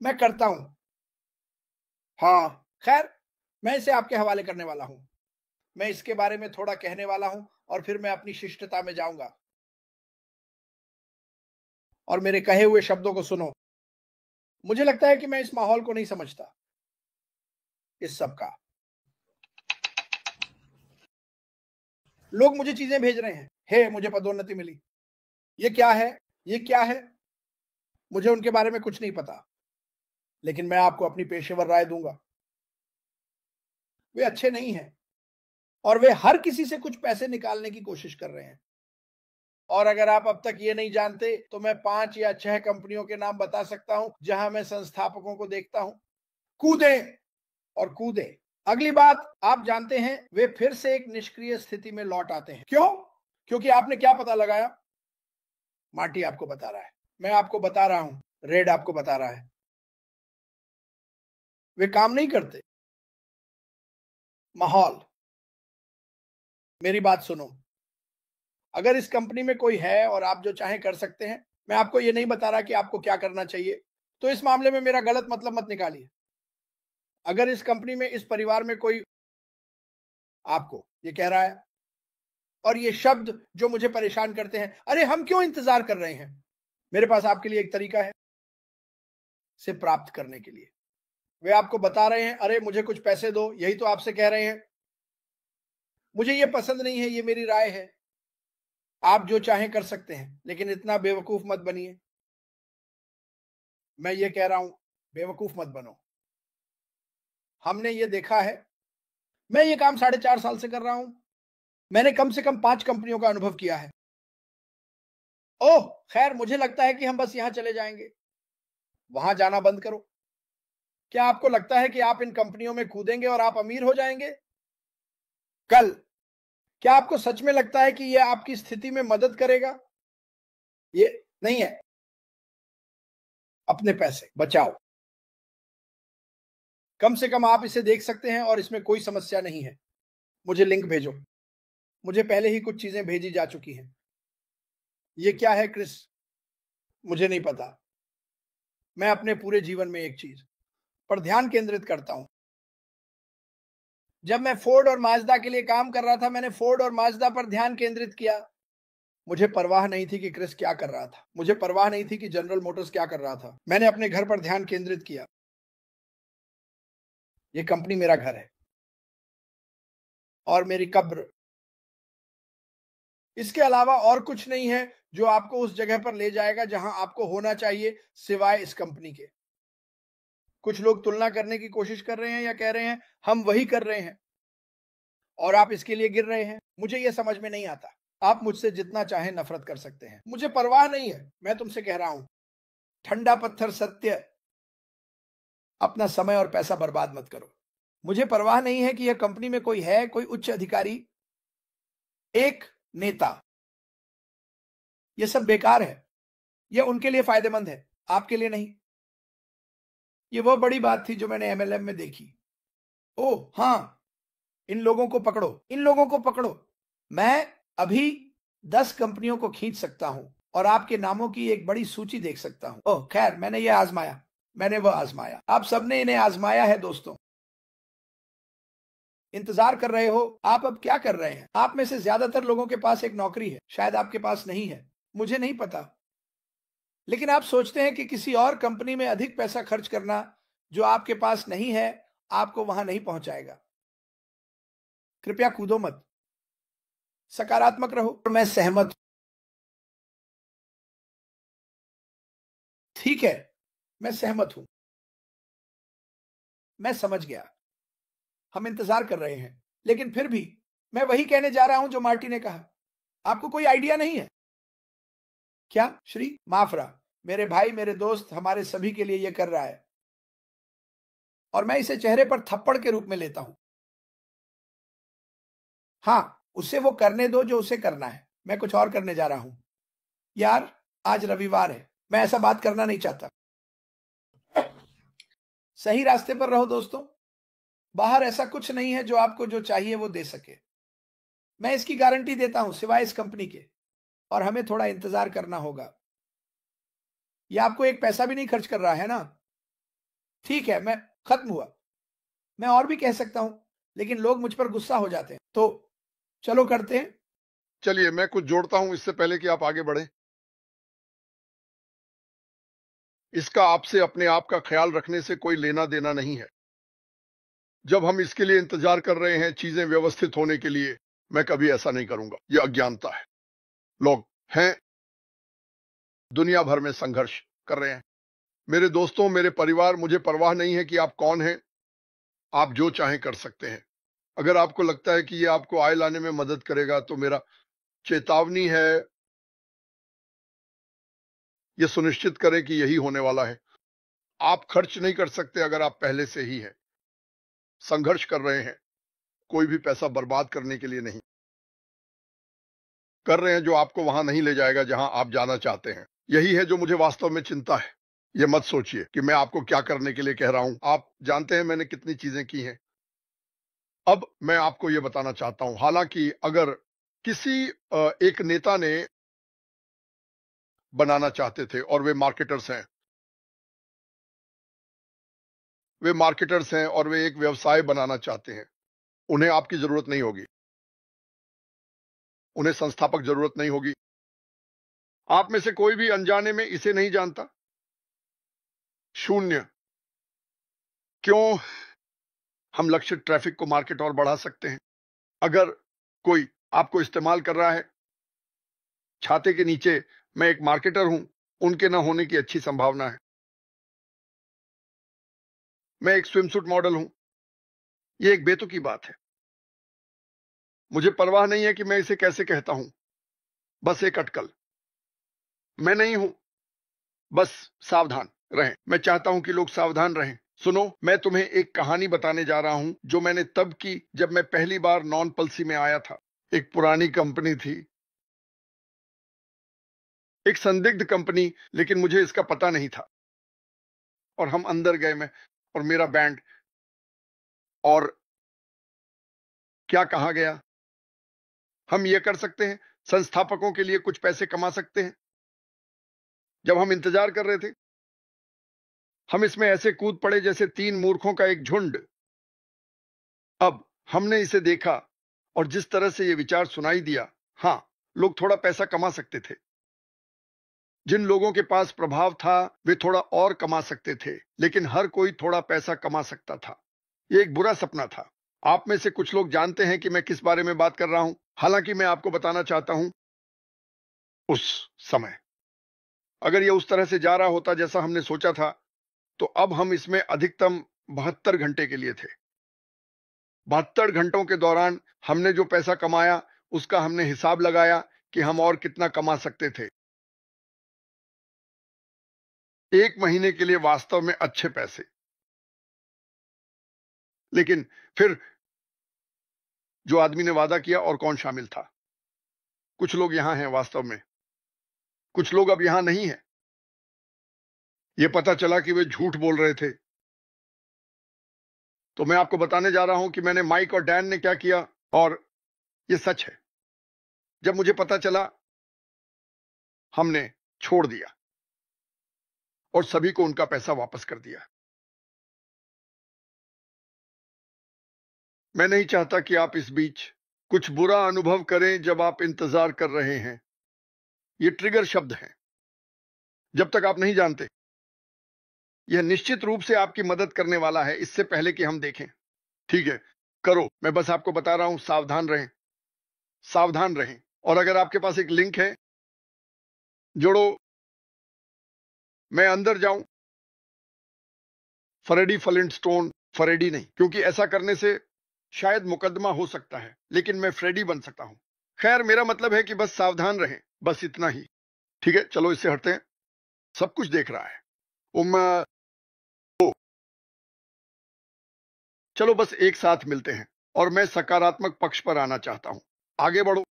मैं करता हूं। हाँ, खैर, मैं इसे आपके हवाले करने वाला हूं। मैं इसके बारे में थोड़ा कहने वाला हूं और फिर मैं अपनी शिष्टता में जाऊंगा। और मेरे कहे हुए शब्दों को सुनो। मुझे लगता है कि मैं इस माहौल को नहीं समझता, इस सब का। लोग मुझे चीजें भेज रहे हैं। हे, मुझे पदोन्नति मिली। ये क्या है? ये क्या है? मुझे उनके बारे में कुछ नहीं पता, लेकिन मैं आपको अपनी पेशेवर राय दूंगा। वे अच्छे नहीं हैं और वे हर किसी से कुछ पैसे निकालने की कोशिश कर रहे हैं। और अगर आप अब तक ये नहीं जानते, तो मैं 5 या 6 कंपनियों के नाम बता सकता हूं जहां मैं संस्थापकों को देखता हूं। कूदें और कूदें। अगली बात, आप जानते हैं, वे फिर से एक निष्क्रिय स्थिति में लौट आते हैं। क्यों? क्योंकि आपने क्या पता लगाया? मार्टी आपको बता रहा है, मैं आपको बता रहा हूं, रेड आपको बता रहा है। वे काम नहीं करते। माहौल। मेरी बात सुनो। अगर इस कंपनी में कोई है और आप जो चाहें कर सकते हैं, मैं आपको ये नहीं बता रहा कि आपको क्या करना चाहिए, तो इस मामले में मेरा गलत मतलब मत निकालिए। अगर इस कंपनी में, इस परिवार में कोई आपको ये कह रहा है, और ये शब्द जो मुझे परेशान करते हैं, अरे हम क्यों इंतजार कर रहे हैं, मेरे पास आपके लिए एक तरीका है से प्राप्त करने के लिए। वे आपको बता रहे हैं, अरे मुझे कुछ पैसे दो, यही तो आपसे कह रहे हैं। मुझे ये पसंद नहीं है, ये मेरी राय है। आप जो चाहें कर सकते हैं, लेकिन इतना बेवकूफ मत बनिए। मैं ये कह रहा हूं, बेवकूफ मत बनो। हमने ये देखा है। मैं ये काम 4.5 साल से कर रहा हूं। मैंने कम से कम 5 कंपनियों का अनुभव किया है। ओह, खैर, मुझे लगता है कि हम बस यहां चले जाएंगे। वहां जाना बंद करो। क्या आपको लगता है कि आप इन कंपनियों में कूदेंगे और आप अमीर हो जाएंगे कल? क्या आपको सच में लगता है कि यह आपकी स्थिति में मदद करेगा? ये नहीं है। अपने पैसे बचाओ। कम से कम आप इसे देख सकते हैं और इसमें कोई समस्या नहीं है। मुझे लिंक भेजो। मुझे पहले ही कुछ चीजें भेजी जा चुकी हैं। ये क्या है क्रिस? मुझे नहीं पता। मैं अपने पूरे जीवन में एक चीज पर ध्यान केंद्रित करता हूं। जब मैं फोर्ड और माजदा के लिए काम कर रहा था, मैंने फोर्ड और माजदा पर ध्यान केंद्रित किया। मुझे परवाह नहीं थी कि क्रिस क्या कर रहा था। मुझे परवाह नहीं थी कि जनरल मोटर्स क्या कर रहा था। मैंने अपने घर पर ध्यान केंद्रित किया। ये कंपनी मेरा घर है और मेरी कब्र। इसके अलावा और कुछ नहीं है जो आपको उस जगह पर ले जाएगा जहां आपको होना चाहिए, सिवाय इस कंपनी के। कुछ लोग तुलना करने की कोशिश कर रहे हैं या कह रहे हैं हम वही कर रहे हैं, और आप इसके लिए गिर रहे हैं। मुझे यह समझ में नहीं आता। आप मुझसे जितना चाहे नफरत कर सकते हैं, मुझे परवाह नहीं है। मैं तुमसे कह रहा हूं, ठंडा पत्थर सत्य, अपना समय और पैसा बर्बाद मत करो। मुझे परवाह नहीं है कि यह कंपनी में कोई है, कोई उच्च अधिकारी, एक नेता। यह सब बेकार है। यह उनके लिए फायदेमंद है, आपके लिए नहीं। ये वह बड़ी बात थी जो मैंने एमएलएम में देखी। ओह हाँ, इन लोगों को पकड़ो, इन लोगों को पकड़ो। मैं अभी 10 कंपनियों को खींच सकता हूं और आपके नामों की एक बड़ी सूची देख सकता हूं। ओह खैर, मैंने ये आजमाया, मैंने वह आजमाया। आप सबने इन्हें आजमाया है दोस्तों। इंतजार कर रहे हो? आप अब क्या कर रहे हैं? आप में से ज्यादातर लोगों के पास एक नौकरी है, शायद आपके पास नहीं है, मुझे नहीं पता। लेकिन आप सोचते हैं कि किसी और कंपनी में अधिक पैसा खर्च करना जो आपके पास नहीं है, आपको वहां नहीं पहुंचाएगा। कृपया कूदो मत। सकारात्मक रहो। और मैं सहमत हूं। ठीक है, मैं सहमत हूं। मैं समझ गया। हम इंतजार कर रहे हैं, लेकिन फिर भी मैं वही कहने जा रहा हूं जो मार्टी ने कहा। आपको कोई आइडिया नहीं है क्या? श्री माफरा, मेरे भाई, मेरे दोस्त, हमारे सभी के लिए यह कर रहा है, और मैं इसे चेहरे पर थप्पड़ के रूप में लेता हूं। हाँ, उसे वो करने दो जो उसे करना है। मैं कुछ और करने जा रहा हूं। यार, आज रविवार है, मैं ऐसा बात करना नहीं चाहता। सही रास्ते पर रहो दोस्तों। बाहर ऐसा कुछ नहीं है जो आपको जो चाहिए वो दे सके। मैं इसकी गारंटी देता हूं, सिवाय इस कंपनी के। और हमें थोड़ा इंतजार करना होगा। ये आपको एक पैसा भी नहीं खर्च कर रहा है ना? ठीक है, मैं खत्म हुआ। मैं और भी कह सकता हूं, लेकिन लोग मुझ पर गुस्सा हो जाते हैं, तो चलो करते हैं। चलिए मैं कुछ जोड़ता हूं इससे पहले कि आप आगे बढ़ें। इसका आपसे अपने आप का ख्याल रखने से कोई लेना देना नहीं है। जब हम इसके लिए इंतजार कर रहे हैं चीजें व्यवस्थित होने के लिए, मैं कभी ऐसा नहीं करूंगा। यह अज्ञानता है। लोग हैं दुनिया भर में संघर्ष कर रहे हैं। मेरे दोस्तों, मेरे परिवार, मुझे परवाह नहीं है कि आप कौन हैं। आप जो चाहें कर सकते हैं। अगर आपको लगता है कि ये आपको आय लाने में मदद करेगा तो मेरा चेतावनी है, ये सुनिश्चित करें कि यही होने वाला है। आप खर्च नहीं कर सकते अगर आप पहले से ही हैं। संघर्ष कर रहे हैं, कोई भी पैसा बर्बाद करने के लिए नहीं कर रहे हैं जो आपको वहां नहीं ले जाएगा जहां आप जाना चाहते हैं। यही है जो मुझे वास्तव में चिंता है। ये मत सोचिए कि मैं आपको क्या करने के लिए कह रहा हूं। आप जानते हैं मैंने कितनी चीजें की हैं। अब मैं आपको ये बताना चाहता हूं, हालांकि अगर किसी एक नेता ने बनाना चाहते थे और वे मार्केटर्स हैं और वे एक व्यवसाय बनाना चाहते हैं, उन्हें आपकी जरूरत नहीं होगी। उन्हें संस्थापक जरूरत नहीं होगी। आप में से कोई भी अनजाने में इसे नहीं जानता। शून्य। क्यों? हम लक्षित ट्रैफिक को मार्केट और बढ़ा सकते हैं। अगर कोई आपको इस्तेमाल कर रहा है, छाते के नीचे मैं एक मार्केटर हूं, उनके न होने की अच्छी संभावना है। मैं एक स्विमसूट मॉडल हूं, यह एक बेतुकी बात है। मुझे परवाह नहीं है कि मैं इसे कैसे कहता हूं, बस एक अटकल। मैं नहीं हूं, बस सावधान रहें। मैं चाहता हूं कि लोग सावधान रहें। सुनो, मैं तुम्हें एक कहानी बताने जा रहा हूं जो मैंने तब की जब मैं पहली बार नॉन पल्सी में आया था। एक पुरानी कंपनी थी, एक संदिग्ध कंपनी, लेकिन मुझे इसका पता नहीं था। और हम अंदर गए, मैं और मेरा बैंड, और क्या कहा गया, हम ये कर सकते हैं, संस्थापकों के लिए कुछ पैसे कमा सकते हैं। जब हम इंतजार कर रहे थे, हम इसमें ऐसे कूद पड़े जैसे तीन मूर्खों का एक झुंड। अब हमने इसे देखा और जिस तरह से ये विचार सुनाई दिया, हां, लोग थोड़ा पैसा कमा सकते थे। जिन लोगों के पास प्रभाव था वे थोड़ा और कमा सकते थे, लेकिन हर कोई थोड़ा पैसा कमा सकता था। ये एक बुरा सपना था। आप में से कुछ लोग जानते हैं कि मैं किस बारे में बात कर रहा हूं। हालांकि मैं आपको बताना चाहता हूं, उस समय अगर यह उस तरह से जा रहा होता जैसा हमने सोचा था, तो अब हम इसमें अधिकतम 72 घंटे के लिए थे। 72 घंटों के दौरान हमने जो पैसा कमाया उसका हमने हिसाब लगाया कि हम और कितना कमा सकते थे। एक महीने के लिए वास्तव में अच्छे पैसे। लेकिन फिर जो आदमी ने वादा किया, और कौन शामिल था? कुछ लोग यहां हैं वास्तव में, कुछ लोग अब यहां नहीं हैं। यह पता चला कि वे झूठ बोल रहे थे। तो मैं आपको बताने जा रहा हूं कि मैंने, माइक और डैन ने क्या किया, और यह सच है। जब मुझे पता चला, हमने छोड़ दिया और सभी को उनका पैसा वापस कर दिया। मैं नहीं चाहता कि आप इस बीच कुछ बुरा अनुभव करें जब आप इंतजार कर रहे हैं। ये ट्रिगर शब्द हैं। जब तक आप नहीं जानते, यह निश्चित रूप से आपकी मदद करने वाला है, इससे पहले कि हम देखें। ठीक है, करो। मैं बस आपको बता रहा हूं, सावधान रहें, सावधान रहें। और अगर आपके पास एक लिंक है, जोड़ो। मैं अंदर जाऊं, फ्रेडी फ्लिंटस्टोन, फ्रेडी नहीं, क्योंकि ऐसा करने से शायद मुकदमा हो सकता है, लेकिन मैं फ्रेडी बन सकता हूं। खैर, मेरा मतलब है कि बस सावधान रहें, बस इतना ही। ठीक है, चलो इससे हटते हैं। सब कुछ देख रहा है। चलो बस एक साथ मिलते हैं, और मैं सकारात्मक पक्ष पर आना चाहता हूं। आगे बढ़ो।